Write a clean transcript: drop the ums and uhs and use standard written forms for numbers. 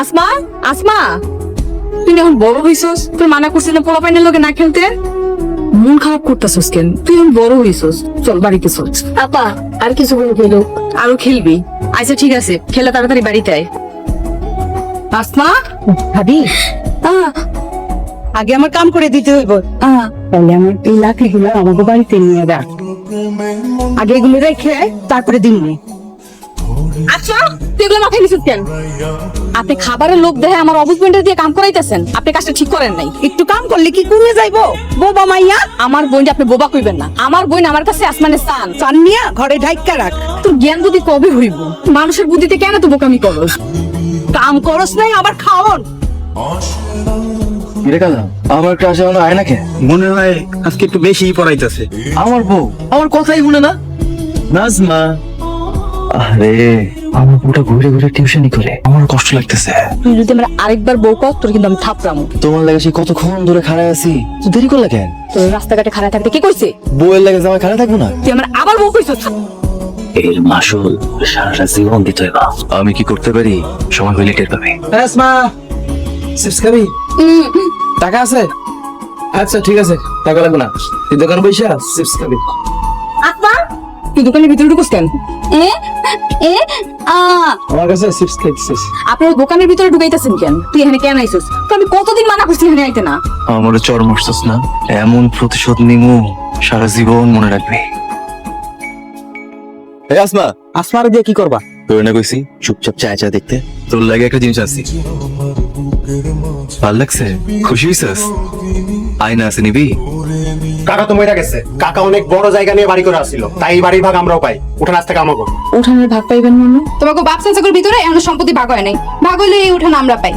আসমা, আসমা, তুই এখন বড় হইছস, তোর মানা করছিস না পোলা পাইনের লোকে না খেলতে? মন খারাপ করতেছস কেন? তুই এখন বড় হইছস, চল বাড়িতে চল। আপা আর কিছু খেলো? আরো খেলবি? আচ্ছা ঠিক আছে, খেলে তাড়াতাড়ি বাড়িতে আয়। আসমা, ভাবি আগে আমার কাম করে দিতে হইব। তাহলে আমার এই লাঠিগুলো আমাকে বাড়িতে নিয়ে রাখ, আগে এগুলো রেখে তারপরে দিমনি। আচ্ছা তুই এগুলো মাথায় নিছিস কেন? আপনি খাবারের লোভ দেখে আমার অবুজমেন্টের দিয়ে কাম করাইতেছেন, আপনি কাজটা ঠিক করেন নাই। একটু কাম করলে কি কমে যাইবো? বোবা মাইয়া আমার বোন আপনি বোবা কইবেন না, আমার বোন আমার কাছে আসমানে চান। চান নিয়া ঘরে ঢাইকা রাখ। তোর জ্ঞান বুদ্ধি কবে হইব? মানুষের বুদ্ধিতে কেন তো বোকামি করস? কাম করস নাই আবার খাওন। কিরে কালা, আমার ক্লাসে এখনো আয় না কে? মনে হয় আজকে একটু বেশি পড়াইতেছে। আমার বউ আমার কথাই শুনে না। নাজমা, আরে আমার বউটা ঘুরে ঘুরে টিউশনি করে, আমার কষ্ট লাগতেছে। তুই যদি আমার আরেকবার বউ কর, তোর কিন্তু আমি থাপড়ামু। তোমার লাগে সে কতক্ষণ ধরে খাড়ায় আছি, তুই দেরি করলা কেন? তোর রাস্তাঘাটে খারাপ থাকতে কি কইছে? বউয়ের লাগে জামাই খাড়া থাকবো না? তুই আমার আবার বউ কইছস? এর মাসুল সারাটা জীবন দিতে হইব। আমি কি করতে পারি সময় হইলে টের পাবে। আসমা, চিপস খাবি? টাকা আছে? আচ্ছা ঠিক আছে, টাকা লাগবে না, তুই দোকান বইসা চিপস খাবি। আসমা, তুই দোকানের ভিতরে ঢুকস কেন? আমার কাছে চিপস খাইছিস? আপনার দোকানের ভিতরে ঢুকাইতেছেন কেন? তুই এখানে কেন আইছস? তো আমি কতদিন মানা করছি এখানে আইতে না। আমার চর মরছস না, এমন প্রতিশোধ নিমু সারা জীবন মনে রাখবি। এই আসমা, আসমারে দিয়ে কি করবা? তোর না কইছি চুপচাপ চায় চা দেখতে। তোর লাগে একটা জিনিস আছে, ভাল লাগছে? খুশি হইছস? আয়না আছে নিবি? কাকা তো মইরা গেছে। কাকা অনেক বড় জায়গা নিয়ে বাড়ি করে আসছিল, তাই এই বাড়ির ভাগ আমরাও পাই। উঠান আজ থেকে আমাকে। উঠানের ভাগ পাইবেন মনে? তোমাকে বাপ চাচাগুর ভিতরে এমন সম্পত্তি ভাগ হয় নাই, ভাগ হইলে এই উঠান আমরা পাই।